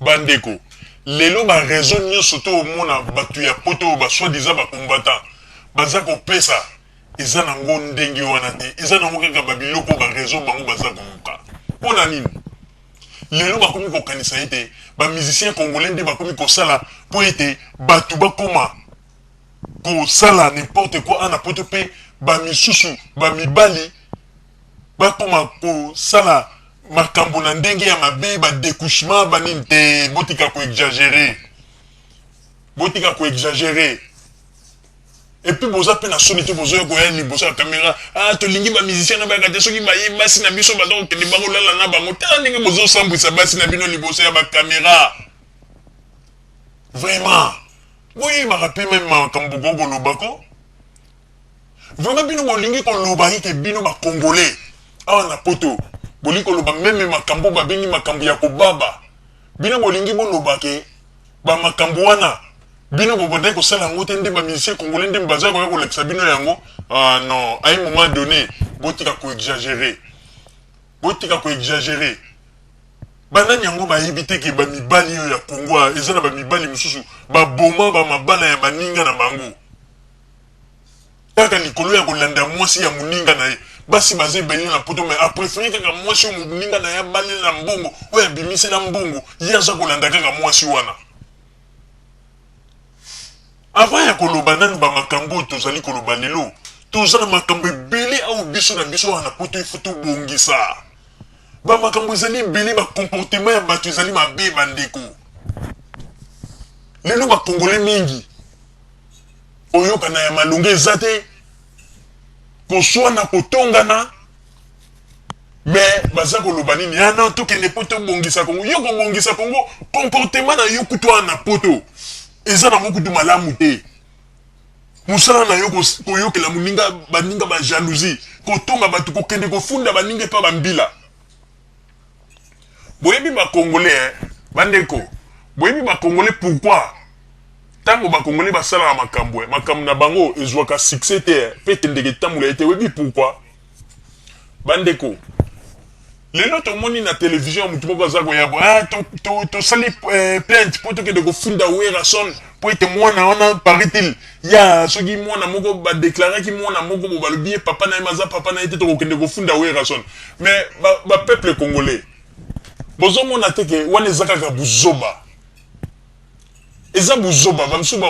bandeko lelo ba raison nyonso to omona batu ya poto ba soi-disant ba combattant baza kopesa eza nango ndenge wana te eza nango kaka babiloko ba raison bango baza komuka mpona nini lelo bakomi kokanisa ete bamusicien congolais nde bakomi kosala mpo ete batu bakoma kosala n'importe quoi ana poto mpe bamisusu bamibali bakoma kosala makambo na ndenge ya mabe badécouchement banini te botika koexagere et puis boza mpe na soni te bozoya koya liboso ya caméra tolingi bamusicien na bayaka te soki baye basi na biso baza kokende bakolala na bango tala ndenge bozosambwisa basi na bino liboso ya bacaméra vraiment boyebaka mpe meme makambo bokolobako vraiment bino bolingi koloba ete bino bacongolais awa na poto bolingi koloba meme makambo babengi makambo ya kobaba bino bolingi boloba ke bamakambo wana bino bobandaki kosala yango te nde bamusicien congolais nde baza koya kolakisa bino yango non à un moment donné botika koexagere banani yango bayebi te ke bamibali oyo ya kongo eza na bamibali mosusu baboma bamabala ya baninga na bango kaka likolo ya kolanda mwasi ya moninga na ye basi baza ebele na poto me apréféré kaka mwasi oyo moninga na ye abale na mbongo oyo abimisela mbongo ye aza kolanda kaka mwasi wana avant ya koloba nanu bamakambo oyo tozali koloba lelo toza na makambo ebele awo biso na biso wana poto ifo tobongisa bamakambo ezali ebele bacomportement ya bato ezali mabe bandeko lelo bakongole mingi oyokana ya malonge eza te koswana kotongana me baza koloba nini non tokende po tobongisa kongo yo kobongisa kongo comportement na yo kutu wana na poto eza nango kutu malamu te mosala na yo koyokela moninga baninga bajalousie kotonga bato kokende kofunda baninga epa bambila boyebi bakongolais bandeko boyebi bakongolais pourquoi ntango bakongolais basalaka makambo makambo na bango ezwaka succès te mpe etendeke tambola ete oyebi pourquoi bandeko lelo tomoni na télévision ya motu moko aza koyaba tosali plainte mpo tokende kofunda werason mpo ete mwana wana paraît-il ya soki mwana moko badeklaraki mwana moko bo balobi ye papa na ye maza papa na ye te tokokende kofunda werason mais bapeuple congolais bozomona te ke wana eza kaka buzoba eza buzoba bamisusu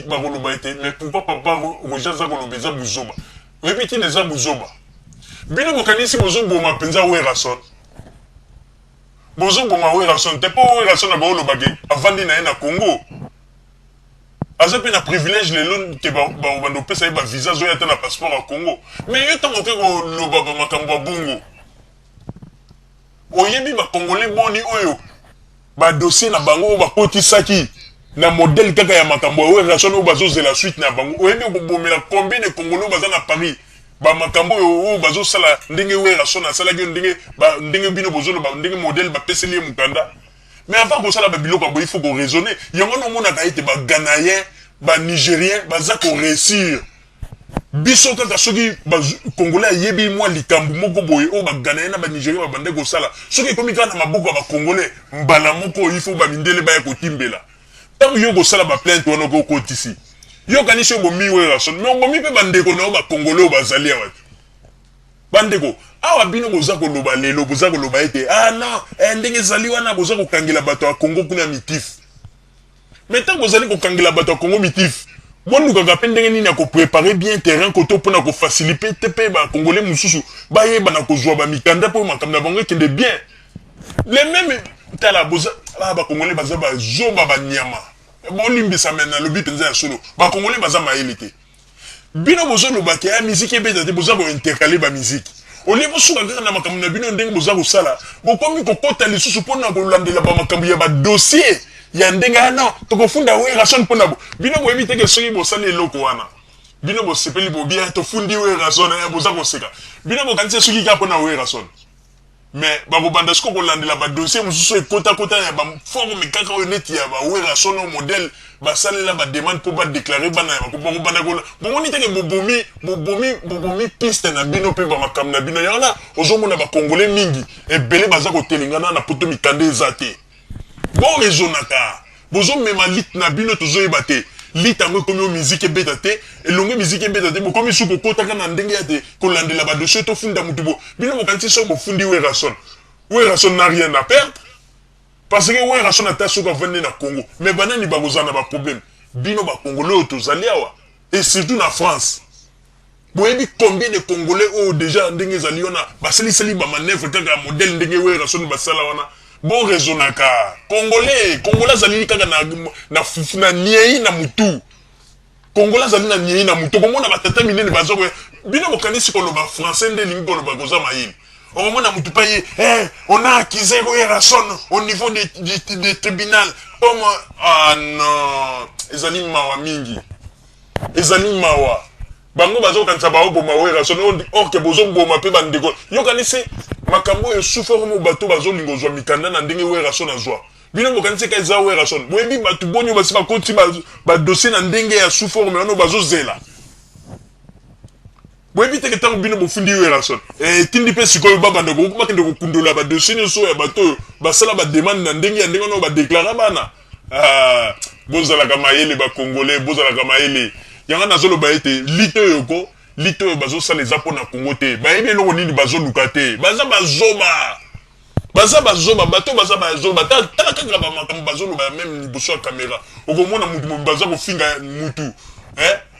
bakoloba ete mais pourquoi papa roger aza koloba eza buzoba oyebi tini eza buzoba bino bokanisi bozoboma mpenza werason bozoboma werason te mpo werason na baolobaki avandi na ye na congo aza mpe na privilège lelo te banda opesa ye bavisa azoya te na passeport ya congo mais yo ntango oke koloba bamakambo ya bongo oyebi bakongolais boni oyo badossier na bango oyo bakotisaki na modèle kaka ya makambo ya werason oyo bazozela suite na bango oyebi okobomela combien de congolais oyo baza na paris bamakambo oyo bazosala ndenge werason asalaki ndenge bino bozoloba ndenge modèle bapeseli ye mokanda mais avant kosala babiloko ya boye il faut koraisonner yango nomonaka ete baganayen banigérien baza koréussir biso kaka soki congolais ayebi mwa likambo moko boye oyo baganayen na banigérien babande kosala soki ekomi kaka na maboko ya bacongolais mbala moko oyo il faut bamindele baya kotimbela ntango yo kosala baplainte wana okokotisi yo kanisi obomi werason mais obomi mpe bandeko na yo bacongolais oyo bazali awa bandeko awa bino boza koloba lelo boza koloba ete non ndenge ezali wana boza kokangela bato ya congo kuna mitif mais ntango bozali kokangela bato ya congo mitif bolukaka mpe ndenge nini ya koprépare bien terrain koto mpona kofacilite te mpe bacongolais mosusu bayeba na kozwa bamikanda mpo makambo na bango ekende bien le même tala bacongolais baza bazoba banyama bolimbisa me nalobi mpenza ya solo bacongolais baza mayele te bino bozolobaki ya miziki ebeta te boza kointercale bamiziki olie bosuka kaka na makambo na bino ndenge boza kosala bokomi kokota lisusu mpona kolandela bamakambo ya badossier ya ndenge non tokofunda werason mpona bo bino boyebi teke soki bosali eloko wana bino bosepeli bobia tofundi werason boza koseka bino bokanisi soki kaka mpona werason mais bakobanda siko kolandela badossier mosusu ekotakota ya baforme kaka oyo neti ya bawerason oyo modèle basalela bademande mpo badeklare bana ya bakobanda kola bomoni teke bobomi piste na bino mpe bamakambo na bino yango na ozomona bacongolais mingi ebele baza kotelengana na poto mikanda eza te bon raisonnaka bozo mema lit na bino tozo ebate lit ango komi o musique ebeta te elongo musique ebeta te bokomi suko kotaka na ndenge ya te kolandela ba dossier to funda mutubo bino bokanti so bofundi Werason n'a rien à perdre parce que Werason ata suko vendre na Congo mais banani bakozana ba problème bino ba congolais tozali awa et surtout na France. Boyebi combien de Congolais ont déjà ndenge zali ona basali ba manœuvre kaka modèle ndenge Werason basala wana bon raisonnaka Congolais zali kaka na niei na mutu Congolais zali na niei na mutu komona batata minene bazoko bino bokanisi ko loba français nde lingi ko loba koza mayini omona mutu pa ye on a accusé Werason au niveau des tribunal comme ah non ezali mawa mingi ezali mawa bango bazo kanisa ba oboma Werason or ke bozo mboma pe bandeko yo kanise makambo yo souffre mo bato bazo lingozwa mikanda na ndenge Werason azwa bino mo kanise ka za Werason boyebi batu bonyo basi ba konti ba dossier na ndenge ya souffre me ono bazo zela boyebi te ketango bino bofundi Werason tindi pe sikoyo baba ndeko ko bakende ko kundola ba dossier nso ya bato basala ba demande na ndenge ya ndenge ono ba déclarer bana bozala kama yele ba congolais bozala kama yele yanga nazolo ba ete lito yoko lito bazo sala eza pona Congo te ba yebi eloko nini bazo luka te baza bazoba bato baza bazoba tala kaka ba makambo bazolo ba même liboso ya caméra okomona mutu baza ko finga mutu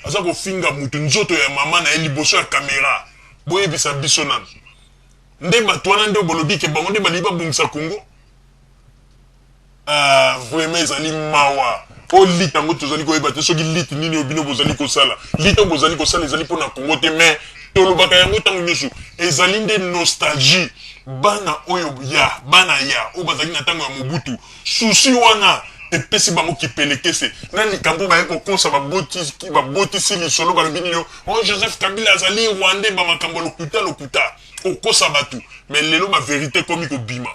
aza ko finga mutu nzoto ya mama na liboso ya caméra boyebisa biso nana nde bato wana nde bolobi ke bango nde baliba bungisa Congo vraiment ezali mawa o lit tango tozali koyeba te soki lit nini obino bozali kosala lit bozali kosala ezali pona Congo te mais tolobaka yango tango nyonso ezali nde nostalgie bana oyo bana o bazali na tango ya Mobutu susi wana epesi bango kipelekese na likambo baye kokonsa babotisi lisolo balobi nini Joseph Kabila azali rwandais bamakambo lokuta okosa batu mais lelo ba vérité komi kobima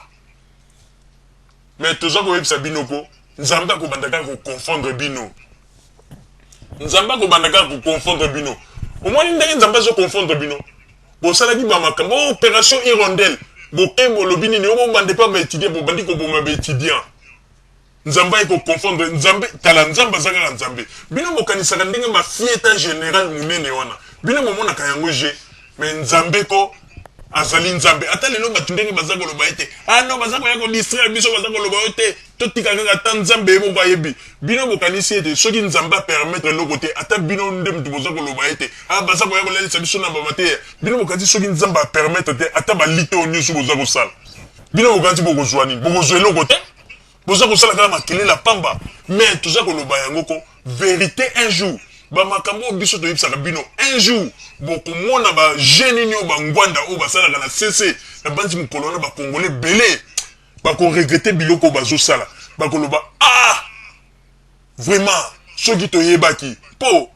mais toza koyebisa bino ko nzamba ko bandaka ko confondre bino nzamba ko bandaka ko confondre bino au moins ndenge nzamba zo confondre bino bo sala di ba makambo opération hirondelle bo kembo lobini ni o bande pa ba étudier bo bandi ko boma ba étudiant nzamba ko confondre nzambe tala nzamba zaka nzambe bino mo kanisa ndenge ma fieta général munene wana bino mo mona kayango je mais nzambe ko azali nzambe ata lelo batu ndenge bazako loba ete non bazako ya ko distraire biso bazako loba ete totika kaka ta nzambe mo bayebi bino bokanisi ete soki nzamba permettre loko te ata bino nde mutu bozako loba ete bazako ya ko lelisa biso na bamate bino bokanisi soki nzamba permettre te ata balite onyoso bozako sala bino bokanisi bokozwa nini bokozwa eloko te bozako sala kaka makelela pamba mais tozako loba yango ko vérité un jour ba makambo biso to yipsaka bino un jour bokomona ba jeune ni o bangwanda o basala na CC na banzi mukolona ba congolais belé ba ko regretter biloko bazo sala ba koloba vraiment soki to yebaki po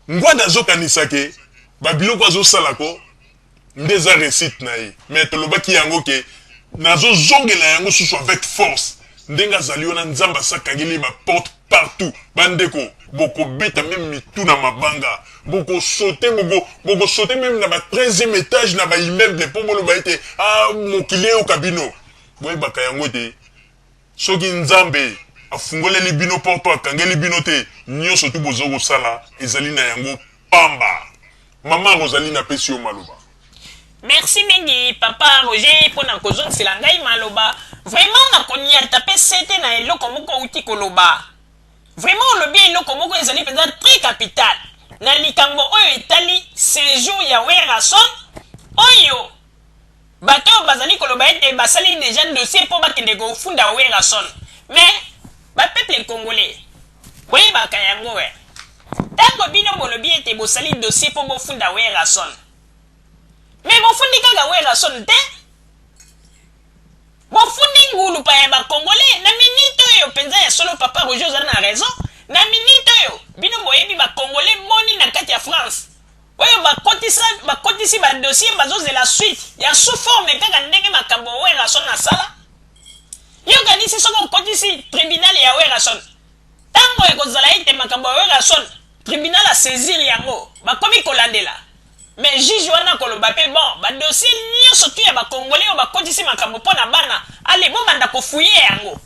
ngwanda zo kanisa ke ba biloko azo sala ko ndeza récite na ye mais to lobaki yango ke nazo zongela yango susu avec force ndenga zali ona nzamba sakangeli ba porte partout bandeko boko beta même mitu na mabanga boko sauter même na ba 13e étage na ba immeuble pour bolo ba ete mokile o kabino boy baka yango te soki nzambe afungoleli bino porto akangeli bino te nyonso tu bozoko sala ezali na yango pamba mama Rosalie na pesi o maloba. Merci mingi papa Roger pour na kozon silangai maloba vraiment na konia taper sete na eloko moko uti koloba vraiment le bien eloko moko ezali penza très capital na likambo oyo etali séjour ya Werason oyo bato bazali koloba ete basali déjà dossier pour bakende ko funda Werason mais ba peuple congolais boye bakayango tango bino bolobi ete bosali dossier pour bofunda Werason mais bofundi kaka Werason te bofundi ngulu pa ya ba congolais na minute oyo penza ya solo papa Roger ozali na raison na minute oyo bino boyebi ba congolais moni na kati ya France oyo bakotisi ba dossier bazozela suite ya sous forme kaka ndenge makambo Werason asala yo kanisi soko okotisi tribunal ya Werason tango ekozala ete makambo ya Werason tribunal a saisir yango bakomi kolandela mais juge wana koloba pe bon ba dossier nyonso tu ya ba congolais o bakotisi makambo pona bana ale bo banda ko fouiller yango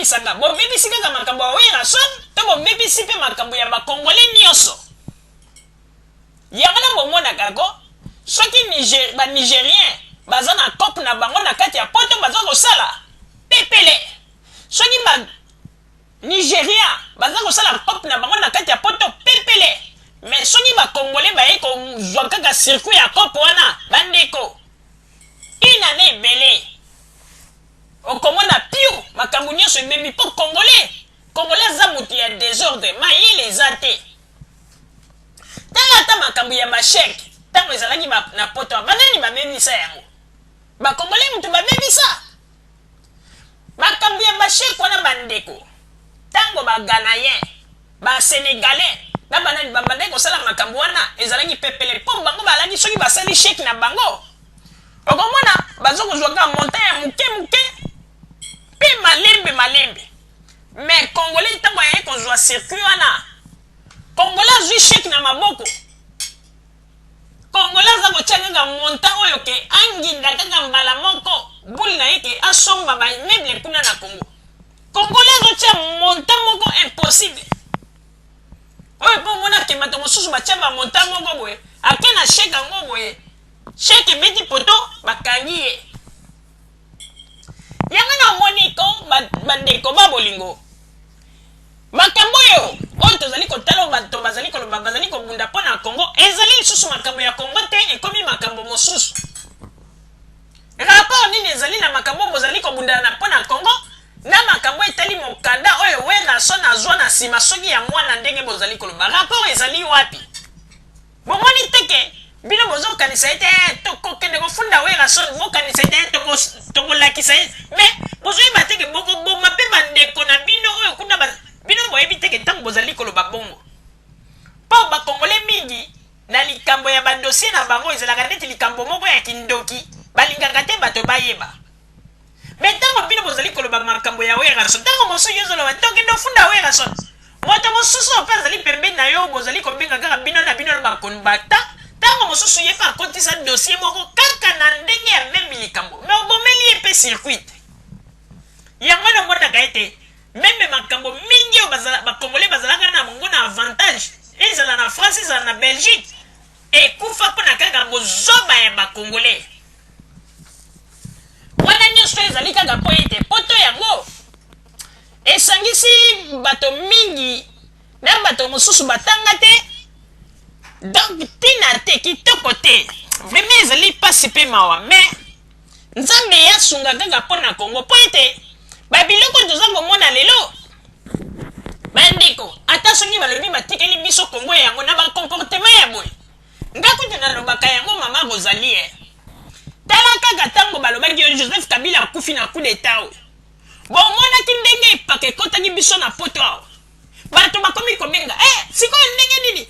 bebisanga bo bebisi kaka makambo ya wera son to bo bebisi pe makambo ya ba congolais nyonso yangana bomona kako soki ba nigérien baza na cop na bango na kati ya poto baza kosala pepele soki ba nigérien baza kosala cop na bango na kati ya poto pepele mais soki ba congolais baye kozwa kaka circuit ya cop wana bandeko une année ebele okomona pio makambo nyonso emebi mpo congolais aza moto ya désordre mayele eza te tala ata makambo ya basheke ntango ezalaki na poto banani bamemisa yango bacongolais moto bamemisa makambo ya basheke wana bandeko ntango baganayen basénégalais na banani babandaki kosala makambo wana ezalaki pepele mpo bango balaki soki basali sheke na bango okomona bazokozwaka monta ya moke mpe malembe mais congolais ntango aye kozwa circuit wana congolais azwi sheke na maboko congolais aza kotia kaka monta oyo ke anginda kaka mbala moko buli na ye ke asomba baimeble kuna na congo congolais azotia monta moko impossible oyo mpo omona ke bato mosusu batia bamonta moko boye ake na sheke yango boye sheke ebeti poto bakangi ye yango na omoni ko bandeko babolingo makambo oyo tozali kotala bato bazali koloba bazali kobunda mpo na congo ezali lisusu makambo ya congo te ekomi makambo mosusu rapport nini ezali na makambo bozali kobundana mpo na congo na makambo etali mokanda oyo werason azwa na nsima soki ya mwana ndenge bozali koloba rapport ezali wapi bomoni teke bino bozokanisa ete tokokende kofunda werason bokanisa ete tokolakisa ye mais bozoyeba teke bokoboma mpe bandeko na bino oyo kuna bino boyebi teke ntango bozali koloba bongo mpo bakongole mingi na likambo ya badossier na bango ezalaka neti likambo moko ya kindoki balingaka te bato bayeba me ntango bino bozali koloba makambo ya werason ntango mosusu yozoloba tokende ofunda werason moto mosusu mpe azali pembeni na yo bozali kobenga kaka bino na bino bakonbata ntango mosusu ye mpe akotisa dossier moko kaka na ndenge ya meme likambo me obomeli ye mpe circuit yango namonaka ete meme makambo mingi oyo bakongolais bazalaka na bango na avantage ezala na france ezala na belgique ekufa mpona kaka bozoba ya bakongolais wana nyonso ezali kaka mpo ete poto yango esangisi bato mingi na bato mosusu batanga te donc tina te kitoko te vraiment ezali mpasi mpe mawa mais nzambe yasunga kaka mpo na congo mpo ete babiloko toza komona lelo bandeko ata soki balobi batikeli biso congo yango na bacomportement ya boye nga kutu nalobaka yango mama rosalie tala kaka ntango balobaki yo joseph kabila akufi na coup d'etat oyo bomonaki ndenge epaka ekotaki biso na poto awa bato bakomi kobenga sikoyo ndenge nini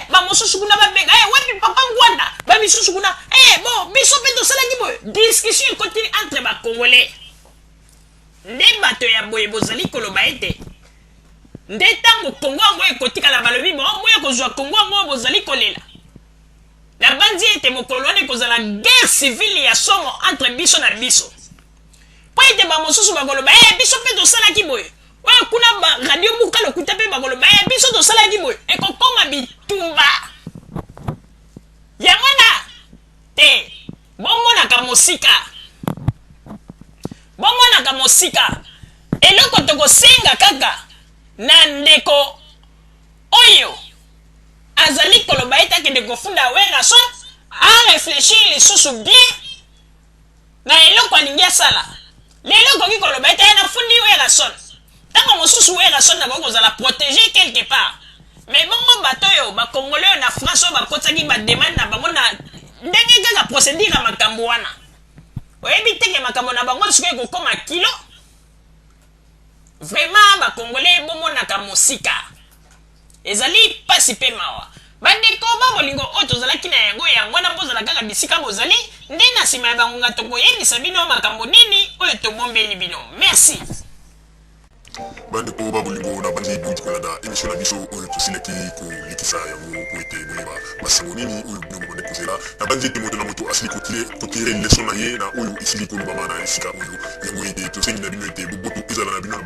bamosusu kuna babenga wapi papa ngwanda bamisusu kuna bon biso mpe tosalaki boye discussion ekotini entre bacongolais nde bato ya boye bozali koloba ete nde ntango kongo yango ekotikala balobi bomoya kozwa kongo yango bozali kolela na bandi ete mokolo wana ekozala guerre civile ya somo entre biso na biso mpo ete bamosusu bakoloba biso mpe tosalaki boye oyo kuna baradio buka lokuta mpe bakoloba biso tosalaki boye ekokoma bitumba yango na te bomonaka mosika eloko tokosenga kaka na ndeko oyo azali koloba ete akende kofunda werason areflechir lisusu bien na eloko alingi asala lelo okoki koloba ete nafundi werason ntango mosusu werason nakoki kozala protégé quelque part mais bongo bato oyo bakongolais oyo na france oyo bakotaki bademande na bango na ndenge kaka procédure ya makambo wana oyebi teke makambo na bango sikoyo ekokoma kilo vraiment bakongolais bomonaka mosika ezali mpasi mpe mawa bandeko babolingo oyo tozalaki na yango wana bozala kaka bisika bozali nde na nsima ya bangonga tokoyebisa bino makambo nini oyo tobombeli bino merci bandeko babolingo na bandi bouti kolanda émission na biso oyo tosilaki kolekisa yango po ete boyeba masango nini oyo bino bobande kozela na bandi ete moto na moto asili kotire leson na ye na oyo esili kolobama na esika oyo yango ete tosengi na bino ete boboto ezala na bino